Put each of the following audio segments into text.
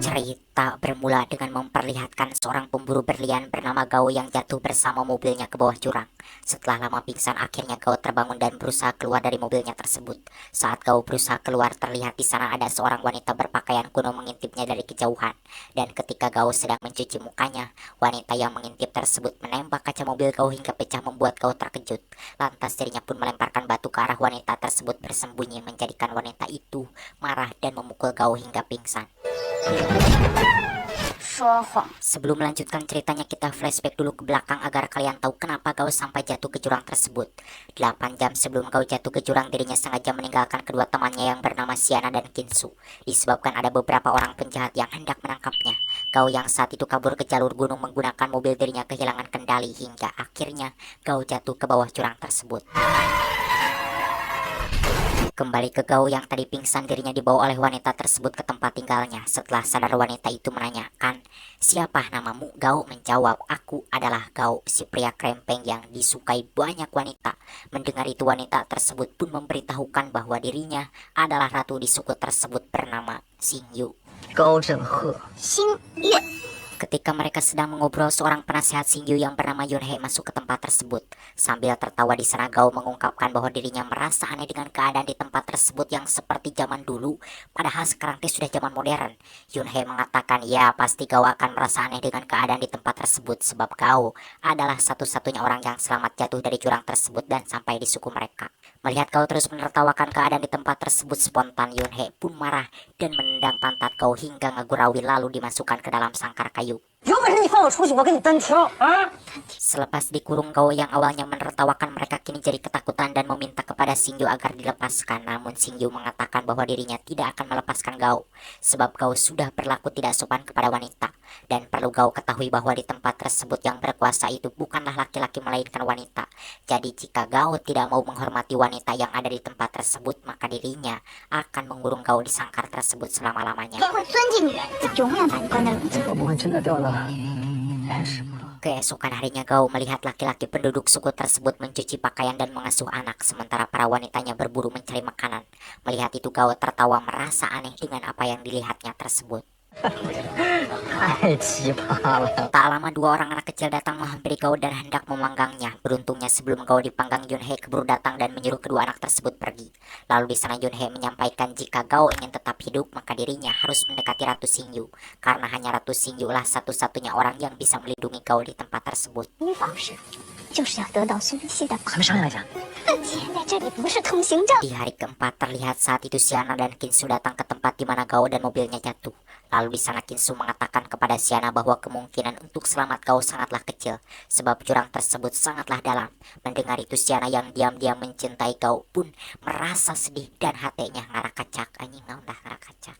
Cerita bermula dengan memperlihatkan seorang pemburu berlian bernama Gao yang jatuh bersama mobilnya ke bawah jurang. Setelah lama pingsan, akhirnya Gao terbangun dan berusaha keluar dari mobilnya tersebut. Saat Gao berusaha keluar, terlihat di sana ada seorang wanita berpakaian kuno mengintipnya dari kejauhan. Dan ketika Gao sedang mencuci mukanya, wanita yang mengintip tersebut menembak kaca mobil Gao hingga pecah, membuat Gao terkejut. Lantas dirinya pun melemparkan batu ke arah wanita tersebut bersembunyi, menjadikan wanita itu marah dan memukul Gao hingga pingsan. Sebelum melanjutkan ceritanya, kita flashback dulu ke belakang agar kalian tahu kenapa Gao sampai jatuh ke jurang tersebut. 8 jam sebelum Gao jatuh ke jurang, dirinya sengaja meninggalkan kedua temannya yang bernama Xiana dan Kinsu, disebabkan ada beberapa orang penjahat yang hendak menangkapnya. Gao yang saat itu kabur ke jalur gunung menggunakan mobil dirinya kehilangan kendali hingga akhirnya Gao jatuh ke bawah jurang tersebut. Kembali ke Gao yang tadi pingsan, dirinya dibawa oleh wanita tersebut ke tempat tinggalnya. Setelah sadar, wanita itu menanyakan, "Siapa namamu?" Gao menjawab, "Aku adalah Gao, si pria krempeng yang disukai banyak wanita." Mendengar itu, wanita tersebut pun memberitahukan bahwa dirinya adalah ratu di suku tersebut bernama Xingyu. Ketika mereka sedang mengobrol, seorang penasehat Xingyu yang bernama Yunhei masuk ke tempat tersebut. Sambil tertawa di sana, Gao mengungkapkan bahwa dirinya merasa aneh dengan keadaan di tempat tersebut yang seperti zaman dulu, padahal sekarang sudah zaman modern. Yunhei mengatakan, ya pasti Gao akan merasa aneh dengan keadaan di tempat tersebut, sebab Gao adalah satu-satunya orang yang selamat jatuh dari jurang tersebut dan sampai di suku mereka. Melihat Gao terus menertawakan keadaan di tempat tersebut, spontan Yunhei pun marah dan menendang pantat Gao hingga ngegurawi, lalu dimasukkan ke dalam sangkar kayu. Selepas dikurung, Gao yang awalnya menertawakan mereka kini jadi ketakutan dan meminta kepada Xingyu agar dilepaskan. Namun Xingyu mengatakan bahwa dirinya tidak akan melepaskan Gao, sebab Gao sudah berlaku tidak sopan kepada wanita. Dan perlu Gao ketahui bahwa di tempat tersebut yang berkuasa itu bukanlah laki-laki melainkan wanita. Jadi jika Gao tidak mau menghormati wanita yang ada di tempat tersebut, maka dirinya akan mengurung Gao di sangkar tersebut selama-lamanya. Keesokan harinya, Gao melihat laki-laki penduduk suku tersebut mencuci pakaian dan mengasuh anak, sementara para wanitanya berburu mencari makanan. Melihat itu, Gao tertawa merasa aneh dengan apa yang dilihatnya tersebut. Tak lama, dua orang anak kecil datang menghampiri Gao dan hendak memanggangnya. Beruntungnya sebelum Gao dipanggang, Yunhei keburu datang dan menyuruh kedua anak tersebut pergi. Lalu di sana Yunhei menyampaikan jika Gao ingin tetap hidup, maka dirinya harus mendekati Ratu Xingyu, karena hanya Ratu Xingyu lah satu-satunya orang yang bisa melindungi Gao di tempat tersebut. Di hari keempat, terlihat saat itu Xiana dan Kinsu datang ke tempat di mana Gao dan mobilnya jatuh. Lalu di sana Kinsu mengatakan kepada Xiana bahwa kemungkinan untuk selamat Gao sangatlah kecil, sebab jurang tersebut sangatlah dalam. Mendengar itu, Xiana yang diam-diam mencintai Gao pun merasa sedih dan hatinya ngarak kacak. Anjing, naon dah ngarak kacak.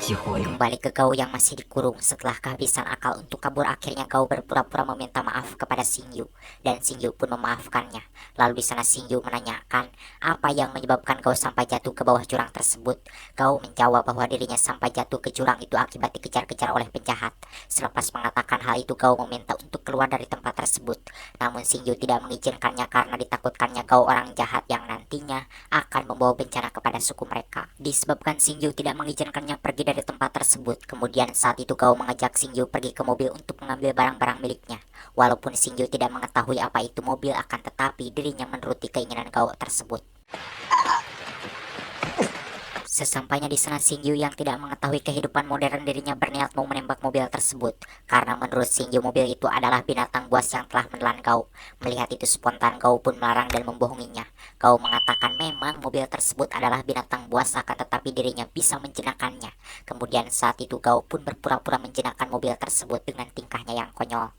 Kembali ke Gao yang masih dikurung. Setelah kehabisan akal untuk kabur, akhirnya Gao berpura-pura meminta maaf kepada Xingyu, dan Xingyu pun memaafkannya. Lalu di sana Xingyu menanyakan apa yang menyebabkan Gao sampai jatuh ke bawah jurang tersebut. Gao menjawab bahwa dirinya sampai jatuh ke jurang itu akibat dikejar-kejar oleh penjahat. Selepas mengatakan hal itu, Gao meminta untuk keluar dari tempat tersebut. Namun Xingyu tidak mengizinkannya karena ditakutkannya Gao orang jahat yang nantinya akan membawa bencana kepada suku mereka. Disebabkan Xingyu tidak mengizinkannya pergi dari tempat tersebut, kemudian saat itu Gao mengajak Xingyu pergi ke mobil untuk mengambil barang-barang miliknya. Walaupun Xingyu tidak mengetahui apa itu mobil, akan tetapi dirinya menuruti keinginan Gao tersebut. Sesampainya di sana, Xingyu yang tidak mengetahui kehidupan modern dirinya berniat mau menembak mobil tersebut, karena menurut Xingyu mobil itu adalah binatang buas yang telah menelan Gao. Melihat itu, spontan Gao pun melarang dan membohonginya. Gao mengatakan memang mobil tersebut adalah binatang buas, akan tetapi dirinya bisa menjinakkannya. Kemudian saat itu Gao pun berpura-pura menjinakkan mobil tersebut dengan tingkahnya yang konyol.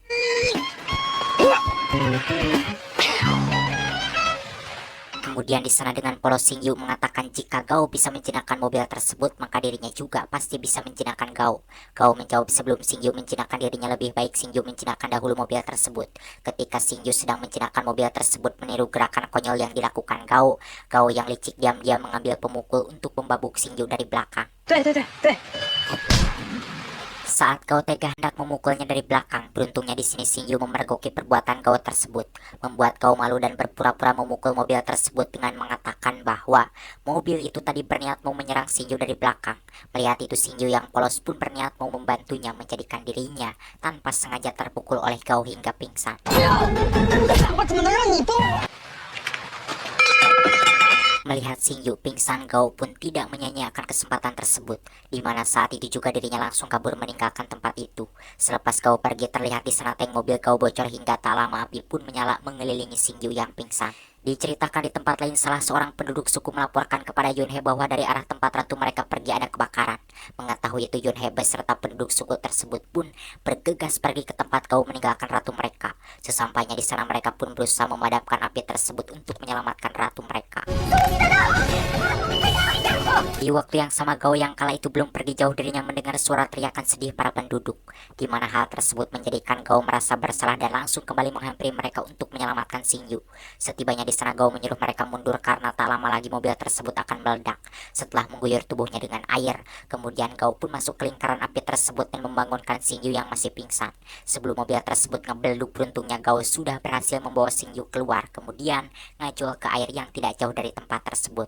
Kemudian di sana dengan polos Xingyu mengatakan jika Gao bisa menjinakkan mobil tersebut, maka dirinya juga pasti bisa menjinakkan Gao. Gao menjawab sebelum Xingyu menjinakkan dirinya, lebih baik Xingyu menjinakkan dahulu mobil tersebut. Ketika Xingyu sedang menjinakkan mobil tersebut meniru gerakan konyol yang dilakukan Gao, Gao yang licik diam-diam mengambil pemukul untuk membabuk Xingyu dari belakang. Saat Gao tega hendak memukulnya dari belakang, beruntungnya di sini Xingyu memergoki perbuatan Gao tersebut, membuat Gao malu dan berpura-pura memukul mobil tersebut dengan mengatakan bahwa mobil itu tadi berniat mau menyerang Xingyu dari belakang. Melihat itu Xingyu yang polos pun berniat mau membantunya menjadikan dirinya tanpa sengaja terpukul oleh Gao hingga pingsan. Melihat Xingyu pingsan, Gao pun tidak menyia-nyiakan kesempatan tersebut, di mana saat itu juga dirinya langsung kabur meninggalkan tempat itu. Selepas Gao pergi, terlihat di sana tank mobil Gao bocor hingga tak lama api pun menyala mengelilingi Xingyu yang pingsan. Diceritakan di tempat lain, salah seorang penduduk suku melaporkan kepada Yunhe bahwa dari arah tempat ratu mereka pergi ada kebakaran. Mengetahui itu, Yunhe beserta penduduk suku tersebut pun bergegas pergi ke tempat Gao meninggalkan ratu mereka. Sesampainya di sana mereka pun berusaha memadamkan api tersebut untuk menyelamatkan ratu mereka. Di waktu yang sama Gao yang kala itu belum pergi jauh dirinya mendengar suara teriakan sedih para penduduk, di mana hal tersebut menjadikan Gao merasa bersalah dan langsung kembali menghampiri mereka untuk menyelamatkan Xingyu. Setibanya di sana Gao menyuruh mereka mundur karena tak lama lagi mobil tersebut akan meledak. Setelah mengguyur tubuhnya dengan air, kemudian Gao pun masuk ke lingkaran api tersebut dan membangunkan Xingyu yang masih pingsan. Sebelum mobil tersebut ngebeluk, beruntungnya Gao sudah berhasil membawa Xingyu keluar, kemudian ngajul ke air yang tidak jauh dari tempat tersebut.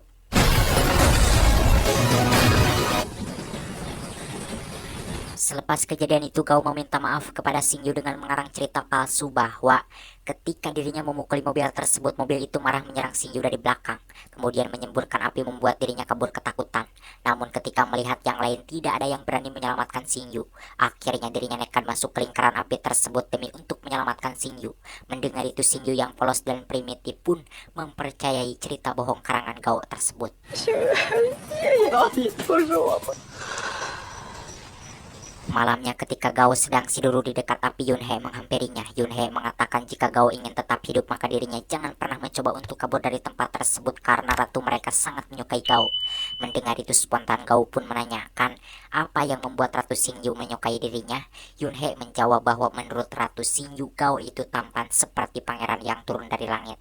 Selepas kejadian itu, Gao meminta maaf kepada Xingyu dengan mengarang cerita palsu bahwa ketika dirinya memukuli mobil tersebut, mobil itu marah menyerang Xingyu dari belakang, kemudian menyemburkan api membuat dirinya kabur ketakutan. Namun ketika melihat yang lain tidak ada yang berani menyelamatkan Xingyu, akhirnya dirinya nekat masuk ke lingkaran api tersebut demi untuk menyelamatkan Xingyu. Mendengar itu Xingyu yang polos dan primitif pun mempercayai cerita bohong karangan Gao tersebut. Malamnya ketika Gao sedang tidur di dekat api, Yunhe menghampirinya. Yunhe mengatakan jika Gao ingin tetap hidup maka dirinya jangan pernah mencoba untuk kabur dari tempat tersebut karena ratu mereka sangat menyukai Gao. Mendengar itu spontan Gao pun menanyakan apa yang membuat Ratu Xingyu menyukai dirinya. Yunhe menjawab bahwa menurut Ratu Xingyu Gao itu tampan seperti pangeran yang turun dari langit.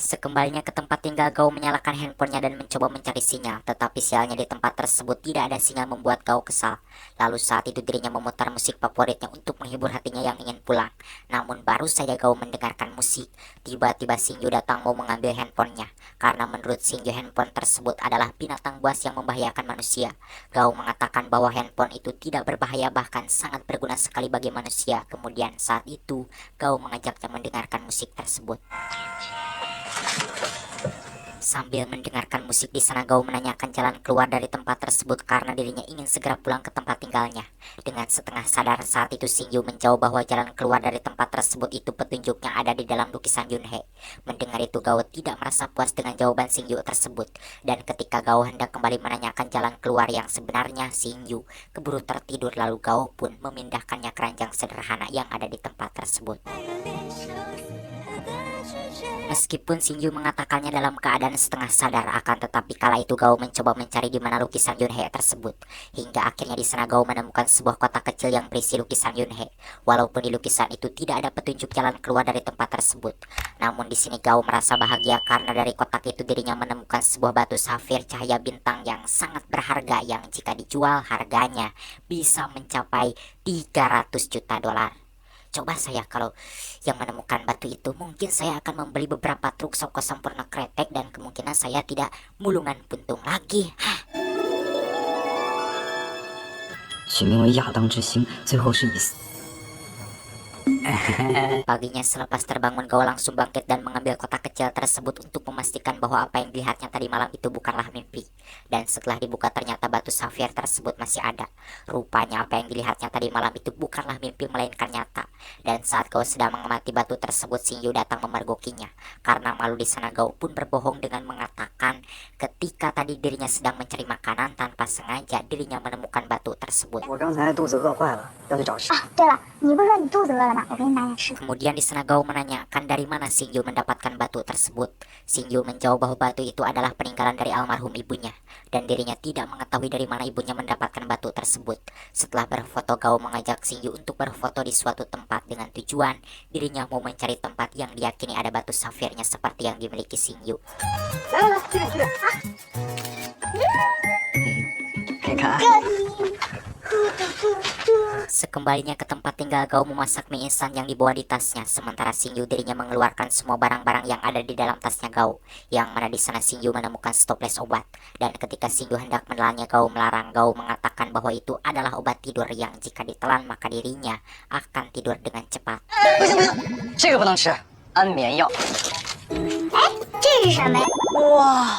Sekembalinya ke tempat tinggal, Gao menyalakan handphonenya dan mencoba mencari sinyal, tetapi sialnya di tempat tersebut tidak ada sinyal, membuat Gao kesal. Lalu saat itu dirinya memutar musik favoritnya untuk menghibur hatinya yang ingin pulang. Namun baru saja Gao mendengarkan musik, tiba-tiba Xingyu datang mau mengambil handphonenya. Karena menurut Xingyu handphone tersebut adalah binatang buas yang membahayakan manusia. Gao mengatakan bahwa handphone itu tidak berbahaya, bahkan sangat berguna sekali bagi manusia. Kemudian saat itu Gao mengajaknya mendengarkan musik tersebut. Sambil mendengarkan musik di sana, Gao menanyakan jalan keluar dari tempat tersebut karena dirinya ingin segera pulang ke tempat tinggalnya. Dengan setengah sadar saat itu Xingyu menjawab bahwa jalan keluar dari tempat tersebut itu petunjuknya ada di dalam lukisan Yunhe. Mendengar itu Gao tidak merasa puas dengan jawaban Xingyu tersebut, dan ketika Gao hendak kembali menanyakan jalan keluar yang sebenarnya, Xingyu keburu tertidur, lalu Gao pun memindahkannya ke ranjang sederhana yang ada di tempat tersebut. Meskipun Xingyu mengatakannya dalam keadaan setengah sadar, akan tetapi kala itu Gao mencoba mencari di mana lukisan Yunhe tersebut. Hingga akhirnya di sana Gao menemukan sebuah kotak kecil yang berisi lukisan Yunhe. Walaupun di lukisan itu tidak ada petunjuk jalan keluar dari tempat tersebut, namun di sini Gao merasa bahagia karena dari kotak itu dirinya menemukan sebuah batu safir cahaya bintang yang sangat berharga, yang jika dijual harganya bisa mencapai 300 juta dolar. Coba saya kalau yang menemukan batu itu, mungkin saya akan membeli beberapa truk Soko Sempurna Kretek dan kemungkinan saya tidak mulungan puntung lagi. 取名为亚当之星，最后是以 Paginya selepas terbangun, Gao langsung bangkit dan mengambil kotak kecil tersebut untuk memastikan bahwa apa yang dilihatnya tadi malam itu bukanlah mimpi. Dan setelah dibuka ternyata batu safir tersebut masih ada. Rupanya apa yang dilihatnya tadi malam itu bukanlah mimpi melainkan nyata. Dan saat Gao sedang mengamati batu tersebut, Xingyu datang memergokinya. Karena malu di sana Gao pun berbohong dengan mengatakan ketika tadi dirinya sedang mencari makanan, tanpa sengaja dirinya menemukan batu tersebut. 我刚才肚子饿坏了，要去找食。对了，你不是说你肚子饿了吗？我给你拿点吃。 Kemudian di sana Gao menanyakan dari mana Xingyu mendapatkan batu tersebut. Xingyu menjawab bahwa batu itu adalah peninggalan dari almarhum ibunya, dan dirinya tidak mengetahui dari mana ibunya mendapatkan batu tersebut. Setelah berfoto, Gao mengajak Xingyu untuk berfoto di suatu tempat dengan tujuan dirinya mau mencari tempat yang diyakini ada batu safirnya seperti yang dimiliki Xingyu. 给看。 Sekembalinya ke tempat tinggal, Gao memasak mie instan yang dibawa di tasnya, sementara Xingyu dirinya mengeluarkan semua barang-barang yang ada di dalam tasnya Gao, yang mana di sana Xingyu menemukan stoples obat. Dan ketika Xingyu hendak menelannya, Gao melarang. Gao mengatakan bahwa itu adalah obat tidur yang jika ditelan maka dirinya akan tidur dengan cepat. 不行不行，这个不能吃，安眠药。这是什么呀？ 哇，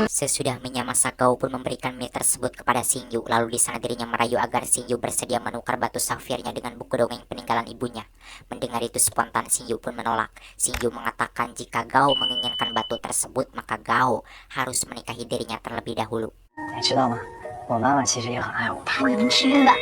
Sesudah mie masak, Gao pun memberikan mie tersebut kepada Xingyu. Lalu di sana dirinya merayu agar Xingyu bersedia menukar batu safirnya dengan buku dongeng peninggalan ibunya. Mendengar itu spontan Xingyu pun menolak. Xingyu mengatakan jika Gao menginginkan batu tersebut maka Gao harus menikahi dirinya terlebih dahulu. 你知道吗？我妈妈其实也很爱我。他能吃吧？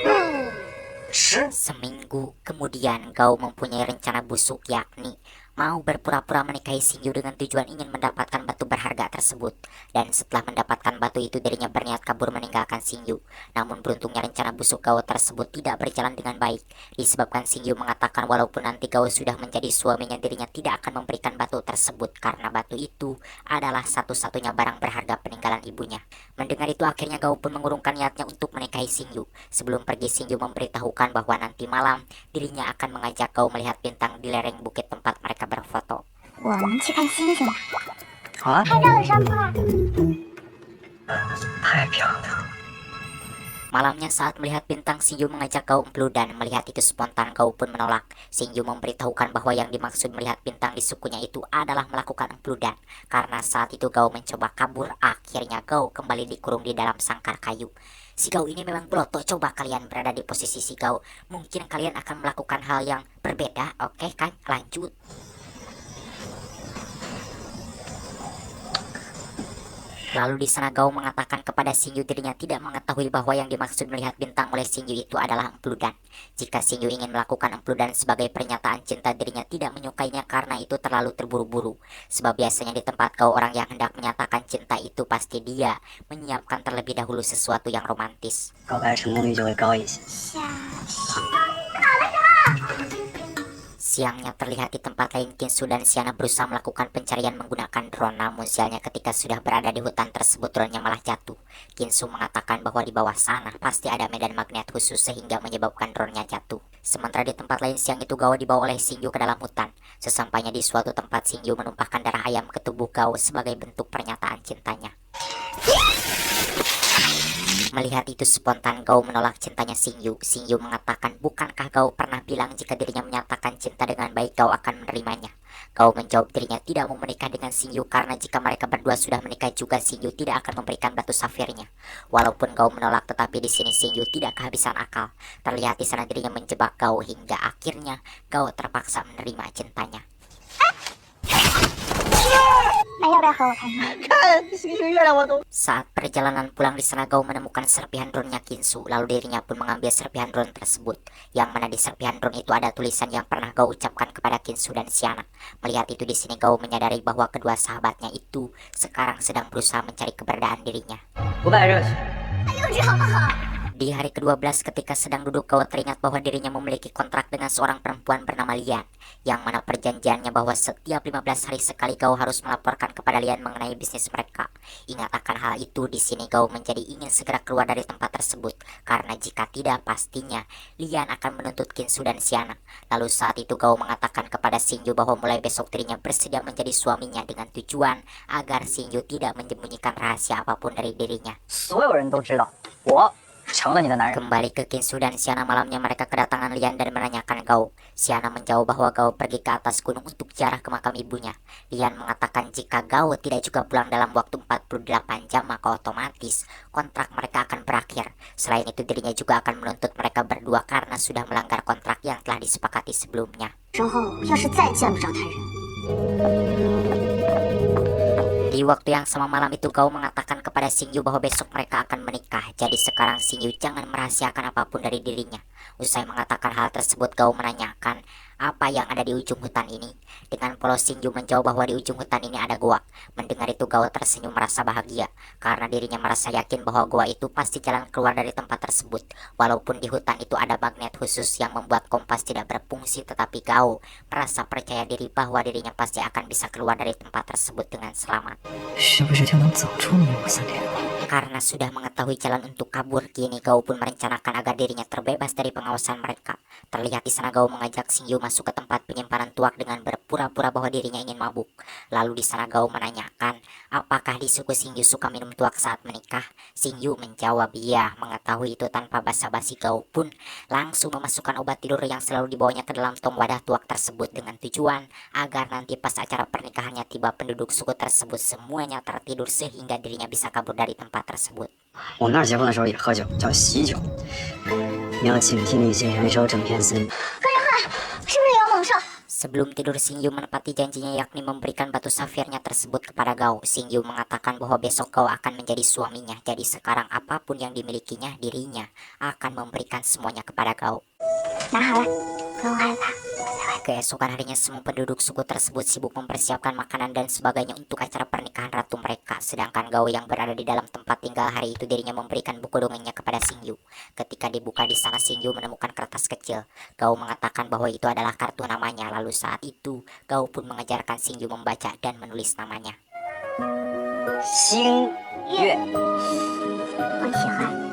吃？ Seminggu kemudian Gao mempunyai rencana busuk, yakni mau berpura-pura menikahi Xingyu dengan tujuan ingin mendapatkan batu berharga tersebut. Dan setelah mendapatkan batu itu dirinya berniat kabur meninggalkan Xingyu. Namun beruntungnya rencana busuk Gao tersebut tidak berjalan dengan baik, disebabkan Xingyu mengatakan walaupun nanti Gao sudah menjadi suaminya dirinya tidak akan memberikan batu tersebut karena batu itu adalah satu-satunya barang berharga peninggalan ibunya. Mendengar itu akhirnya Gao pun mengurungkan niatnya untuk menikahi Xingyu. Sebelum pergi Xingyu memberitahukan bahwa nanti malam dirinya akan mengajak Gao melihat bintang di lereng bukit tempat mereka berfoto. 我们去看星星吧。 好啊，拍照的上拍。 太漂亮了。 Malamnya saat melihat bintang, Xingyu mengajak Gao dan melihat itu spontan Gao pun menolak. Xingyu memberitahukan bahwa yang dimaksud melihat bintang di sukunya itu adalah melakukan empludan. Karena saat itu Gao mencoba kabur, akhirnya Gao kembali dikurung di dalam sangkar kayu. Si Gao ini memang broto, coba kalian berada di posisi si Gao. Mungkin kalian akan melakukan hal yang berbeda, oke kan? Lanjut. Lalu di sana Gao mengatakan kepada Xingyu dirinya tidak mengetahui bahwa yang dimaksud melihat bintang oleh Xingyu itu adalah empludan. Jika Xingyu ingin melakukan empludan sebagai pernyataan cinta, dirinya tidak menyukainya karena itu terlalu terburu-buru. Sebab biasanya di tempat Gao orang yang hendak menyatakan cinta itu pasti dia menyiapkan terlebih dahulu sesuatu yang romantis. 告白成功率就会高一些。 Siangnya terlihat di tempat lain Kinsu dan Xiana berusaha melakukan pencarian menggunakan drone, namun sialnya ketika sudah berada di hutan tersebut drone-nya malah jatuh. Kinsu mengatakan bahwa di bawah sana pasti ada medan magnet khusus sehingga menyebabkan drone-nya jatuh. Sementara di tempat lain siang itu Gao dibawa oleh Xingyu ke dalam hutan. Sesampainya di suatu tempat Xingyu menumpahkan darah ayam ke tubuh Gao sebagai bentuk pernyataan cintanya. Melihat itu spontan Gao menolak cintanya Xingyu. Xingyu mengatakan bukankah Gao pernah bilang jika dirinya menyatakan cinta dengan baik Gao akan menerimanya. Gao menjawab dirinya tidak mau menikah dengan Xingyu karena jika mereka berdua sudah menikah juga Xingyu tidak akan memberikan batu safirnya. Walaupun Gao menolak tetapi di sini Xingyu tidak kehabisan akal. Terlihat di sana dirinya menjebak Gao hingga akhirnya Gao terpaksa menerima cintanya. 那要不要和我谈恋爱？ 看星星月亮我都。 Saat perjalanan pulang di sana Gao menemukan serpihan drone-nya Kinsu. Lalu dirinya pun mengambil serpihan drone tersebut. Yang mana di serpihan drone itu ada tulisan yang pernah Gao ucapkan kepada Kinsu dan Xiana. Melihat itu di sini Gao menyadari bahwa kedua sahabatnya itu sekarang sedang berusaha mencari keberadaan dirinya. 不败热血。 幼稚好不好？ Di hari ke-12 ketika sedang duduk Gao teringat bahwa dirinya memiliki kontrak dengan seorang perempuan bernama Lian. Yang mana perjanjiannya bahwa setiap 15 hari sekali Gao harus melaporkan kepada Lian mengenai bisnis mereka. Ingat akan hal itu di sini Gao menjadi ingin segera keluar dari tempat tersebut. Karena jika tidak pastinya Lian akan menuntut Kinsu dan Xiana. Lalu saat itu Gao mengatakan kepada Xingyu bahwa mulai besok dirinya bersedia menjadi suaminya dengan tujuan agar Xingyu tidak menyembunyikan rahasia apapun dari dirinya. 所有人都知道我成了你的男人。 Kembali ke Kinsu dan Xiana malamnya mereka kedatangan Lian dan menanyakan Gao. Xiana menjawab bahwa Gao pergi ke atas gunung untuk ziarah ke makam ibunya. Lian mengatakan jika Gao tidak juga pulang dalam waktu 48 jam maka otomatis kontrak mereka akan berakhir. Selain itu dirinya juga akan menuntut mereka berdua karena sudah melanggar kontrak yang telah disepakati sebelumnya. 之后要是再见不着他人， Di waktu yang sama malam itu Gao mengatakan kepada Xingyu bahwa besok mereka akan menikah. Jadi sekarang Xingyu jangan merahasiakan apapun dari dirinya. Usai mengatakan hal tersebut, Gao menanyakan apa yang ada di ujung hutan ini. Dengan polos Xingyu menjawab bahwa di ujung hutan ini ada goa. Mendengar itu Gao tersenyum merasa bahagia karena dirinya merasa yakin bahwa goa itu pasti jalan keluar dari tempat tersebut. Walaupun di hutan itu ada magnet khusus yang membuat kompas tidak berfungsi, tetapi Gao merasa percaya diri bahwa dirinya pasti akan bisa keluar dari tempat tersebut dengan selamat. 是不是就能走出迷雾森林？ Karena sudah mengetahui jalan untuk kabur, kini Gao pun merencanakan agar dirinya terbebas dari pengawasan mereka. Terlihat di sana Gao mengajak Xingyu masuk ke tempat penyimpanan tuak dengan berpura-pura bahwa dirinya ingin mabuk. Lalu di sana Gao menanyakan, apakah di suku Xingyu suka minum tuak saat menikah? Xingyu menjawab iya. Mengetahui itu tanpa basa-basi, Gao pun langsung memasukkan obat tidur yang selalu dibawanya ke dalam tong wadah tuak tersebut dengan tujuan agar nanti pas acara pernikahannya tiba penduduk suku tersebut semuanya tertidur sehingga dirinya bisa kabur dari tempat tersebut. 我们那儿结婚的时候也喝酒，叫喜酒。你要警惕那些燃烧整片森林。是不是有猛兽？ Sebelum tidur, Xingyu menepati janjinya yakni memberikan batu safirnya tersebut kepada Gao. Xingyu mengatakan bahwa besok Gao akan menjadi suaminya. Jadi sekarang apapun yang dimilikinya, dirinya akan memberikan semuanya kepada Gao. 拿好了，不用害怕。 Keesokan harinya semua penduduk suku tersebut sibuk mempersiapkan makanan dan sebagainya untuk acara pernikahan ratu mereka. Sedangkan Gao yang berada di dalam tempat tinggal hari itu dirinya memberikan buku dongengnya kepada Xingyu. Ketika dibuka di sana, Xingyu menemukan kertas kecil. Gao mengatakan bahwa itu adalah kartu namanya. Lalu saat itu Gao pun mengajarkan Xingyu membaca dan menulis namanya. 星月，我喜欢。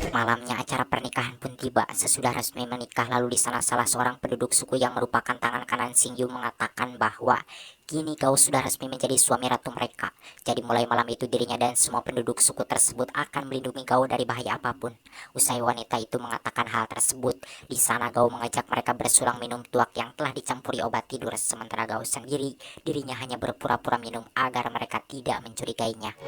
Malamnya acara pernikahan pun tiba. Sesudah resmi menikah, lalu di sana salah seorang penduduk suku yang merupakan tangan kanan Xingyu mengatakan bahwa kini Gao sudah resmi menjadi suami ratu mereka. Jadi mulai malam itu dirinya dan semua penduduk suku tersebut akan melindungi Gao dari bahaya apapun. Usai wanita itu mengatakan hal tersebut, di sana Gao mengajak mereka bersulang minum tuak yang telah dicampuri obat tidur. Sementara Gao sendiri, dirinya hanya berpura-pura minum agar mereka tidak mencurigainya.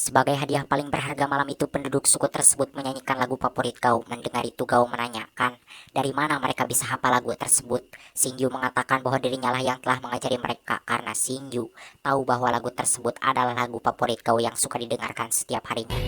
Sebagai hadiah paling berharga malam itu, penduduk suku tersebut menyanyikan lagu favorit Gao. Mendengar itu Gao menanyakan dari mana mereka bisa hafal lagu tersebut. Xingyu mengatakan bahwa dirinya lah yang telah mengajari mereka karena Xingyu tahu bahwa lagu tersebut adalah lagu favorit Gao yang suka didengarkan setiap harinya.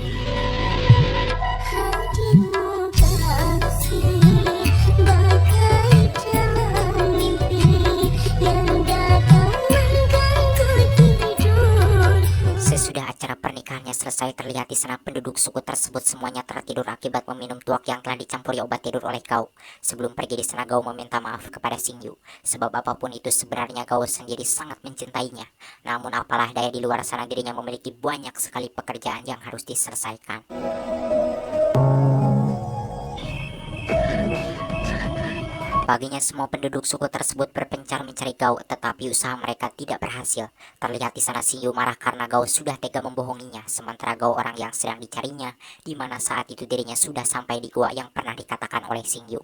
Sesudah acara pernikahannya selesai, terlihat di sana penduduk suku tersebut semuanya tertidur akibat meminum tuak yang telah dicampuri obat tidur oleh Gao. Sebelum pergi di sana Gao meminta maaf kepada Xingyu. Sebab apapun itu sebenarnya Gao sendiri sangat mencintainya. Namun apalah daya, di luar sana dirinya memiliki banyak sekali pekerjaan yang harus diselesaikan. Paginya semua penduduk suku tersebut berpencar mencari Gao, tetapi usaha mereka tidak berhasil. Terlihat di sana Xingyu marah karena Gao sudah tega membohonginya, sementara Gao orang yang sedang dicarinya, di mana saat itu dirinya sudah sampai di gua yang pernah dikatakan oleh Xingyu.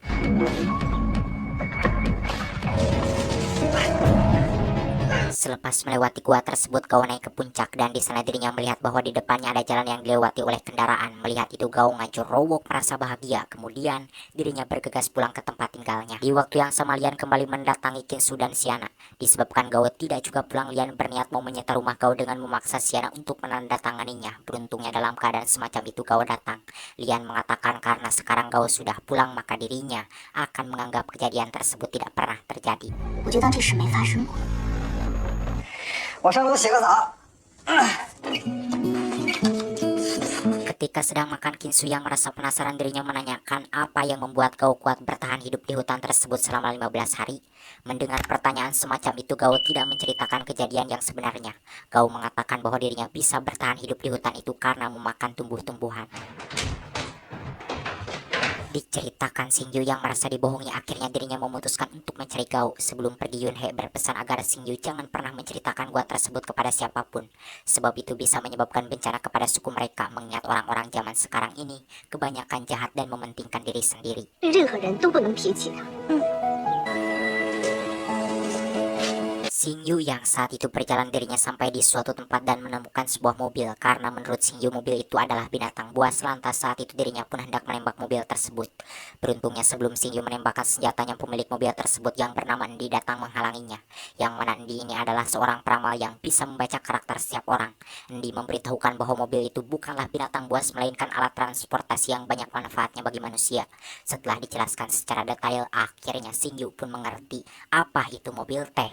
Selepas melewati gua tersebut, Gao naik ke puncak dan di sana dirinya melihat bahwa di depannya ada jalan yang dilewati oleh kendaraan. Melihat itu Gao ngajur rowok merasa bahagia. Kemudian dirinya bergegas pulang ke tempat tinggalnya. Di waktu yang sama Lian kembali mendatangi Qinsu dan Xiana. Disebabkan Gao tidak juga pulang, Lian berniat mau menyita rumah Gao dengan memaksa Xiana untuk menandatanganinya. Beruntungnya dalam keadaan semacam itu Gao datang. Lian mengatakan karena sekarang Gao sudah pulang maka dirinya akan menganggap kejadian tersebut tidak pernah terjadi. 我就当这事没发生过。 我上楼洗个澡。 Ketika sedang makan, Qinsu yang merasa penasaran dirinya menanyakan apa yang membuat Gao kuat bertahan hidup di hutan tersebut selama 15 hari. Mendengar pertanyaan semacam itu, Gao tidak menceritakan kejadian yang sebenarnya. Gao mengatakan bahwa dirinya bisa bertahan hidup di hutan itu karena memakan tumbuh-tumbuhan. Diceritakan Xingyu yang merasa dibohongi, akhirnya dirinya memutuskan untuk mencari Gao. Sebelum pergi, Yunhe berpesan agar Xingyu jangan pernah menceritakan gua tersebut kepada siapapun, sebab itu bisa menyebabkan bencana kepada suku mereka, mengingat orang-orang zaman sekarang ini kebanyakan jahat dan mementingkan diri sendiri. 对任何人都不能提起他。 Xingyu yang saat itu berjalan dirinya sampai di suatu tempat dan menemukan sebuah mobil. Karena menurut Xingyu mobil itu adalah binatang buas, lantas saat itu dirinya pun hendak menembak mobil tersebut. Beruntungnya sebelum Xingyu menembakkan senjatanya, pemilik mobil tersebut yang bernama Endi datang menghalanginya. Yang mana Endi ini adalah seorang peramal yang bisa membaca karakter setiap orang. Endi memberitahukan bahwa mobil itu bukanlah binatang buas melainkan alat transportasi yang banyak manfaatnya bagi manusia. Setelah dijelaskan secara detail, akhirnya Xingyu pun mengerti apa itu mobil teh.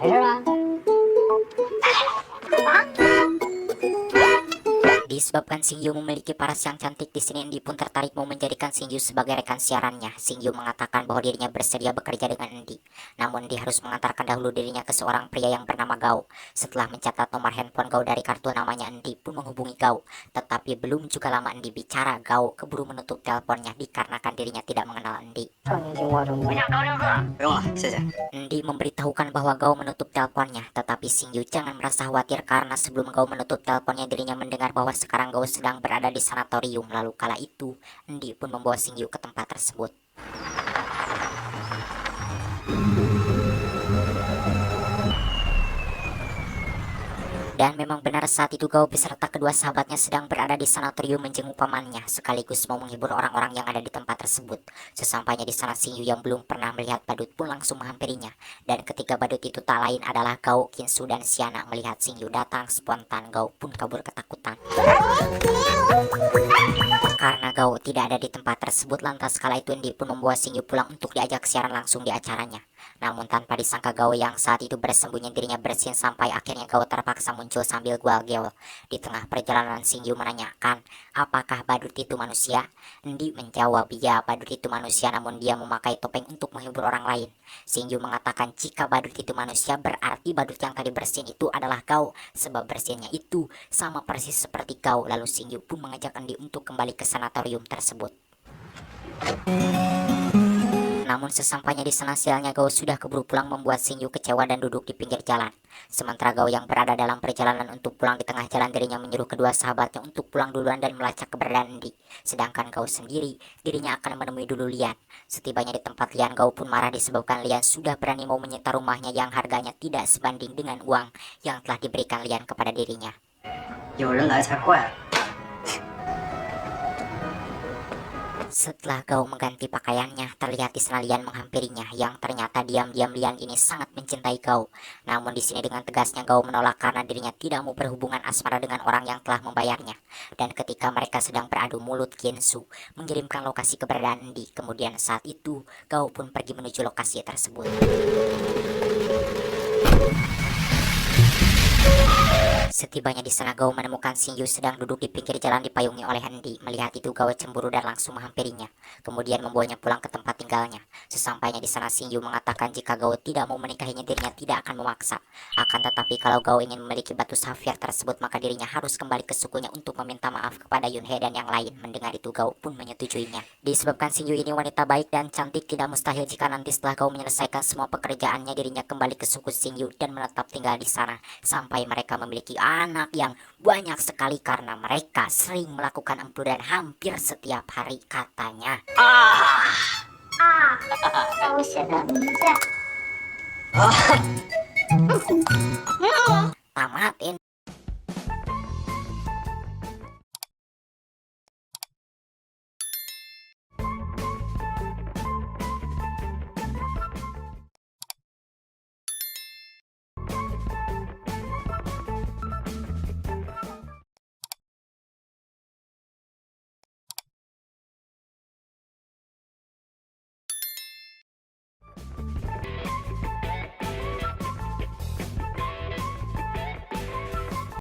Disebabkan Xingyu memiliki paras yang cantik, di sini Endi pun tertarik mau menjadikan Xingyu sebagai rekan siarannya. Xingyu mengatakan bahwa dirinya bersedia bekerja dengan Endi. Namun Endi harus mengantarkan dahulu dirinya ke seorang pria yang bernama Gao. Setelah mencatat nomor handphone Gao dari kartu namanya, Endi pun menghubungi Gao. Tetapi belum juga lama Endi bicara, Gao keburu menutup teleponnya dikarenakan dirinya tidak mengenal Endi. 少年青蛙中不用了，谢谢。 Endi memberitahukan bahwa Gao menutup teleponnya, tetapi Xingyu jangan merasa khawatir karena sebelum Gao menutup teleponnya dirinya mendengar bahwa sekarang Gao sedang berada di sanatorium. Lalu kala itu, Endi pun membawa Xingyu ke tempat tersebut. Dan memang benar saat itu Gao beserta kedua sahabatnya sedang berada di sanatorium menjenguk pamannya, sekaligus mau menghibur orang-orang yang ada di tempat tersebut. Sesampainya di sana, Xingyu yang belum pernah melihat badut pun langsung menghampirinya. Dan ketiga badut itu tak lain adalah Gao, Kinsu, dan Xiana. Melihat Xingyu datang spontan, Gao pun kabur ketakutan. Karena Gao tidak ada di tempat tersebut, lantas kala itu Endi pun membawa Xingyu pulang untuk diajak siaran langsung di acaranya. Namun tanpa disangka Gao yang saat itu bersembunyi dirinya bersin sampai akhirnya Gao terpaksa muncul sambil gual-geol. Di tengah perjalanan Xingyu menanyakan, apakah badut itu manusia? Endi menjawab, ya badut itu manusia, namun dia memakai topeng untuk menghibur orang lain. Xingyu mengatakan jika badut itu manusia berarti badut yang tadi bersin itu adalah Gao, sebab bersinnya itu sama persis seperti Gao. Lalu Xingyu pun mengajak Endi untuk kembali ke sanatorium tersebut. Namun sesampainya di sana, sialnya Gao sudah keburu pulang membuat Xingyu kecewa dan duduk di pinggir jalan. Sementara Gao yang berada dalam perjalanan untuk pulang, di tengah jalan dirinya menyuruh kedua sahabatnya untuk pulang duluan dan melacak keberadaan Endi. Sedangkan Gao sendiri, dirinya akan menemui dulu Lian. Setibanya di tempat Lian, Gao pun marah disebabkan Lian sudah berani mau menyita rumahnya yang harganya tidak sebanding dengan uang yang telah diberikan Lian kepada dirinya. 有人来才怪。 Setelah Gao mengganti pakaiannya, terlihat di sana Lian menghampirinya, yang ternyata diam-diam Lian ini sangat mencintai Gao. Namun di sini dengan tegasnya Gao menolak karena dirinya tidak mau berhubungan asmara dengan orang yang telah membayarnya. Dan ketika mereka sedang beradu mulut, Kinsu mengirimkan lokasi keberadaan Endi. Kemudian saat itu Gao pun pergi menuju lokasi tersebut. Setibanya di sana, Gao menemukan Xingyu sedang duduk di pinggir jalan dipayungi oleh Endi. Melihat itu Gao cemburu dan langsung menghampirinya, kemudian membawanya pulang ke tempat tinggalnya. Sesampainya di sana, Xingyu mengatakan jika Gao tidak mau menikahinya dirinya tidak akan memaksa. Akan tetapi kalau Gao ingin memiliki batu safir tersebut maka dirinya harus kembali ke sukunya untuk meminta maaf kepada Yunhe dan yang lain. Mendengar itu Gao pun menyetujuinya. Disebabkan Xingyu ini wanita baik dan cantik, tidak mustahil jika nanti setelah Gao menyelesaikan semua pekerjaannya dirinya kembali ke suku Xingyu dan menetap tinggal di sana sampai mereka memiliki anak yang banyak sekali karena mereka sering melakukan empu dan hampir setiap hari katanya. 让我写的名字。 Tamatin.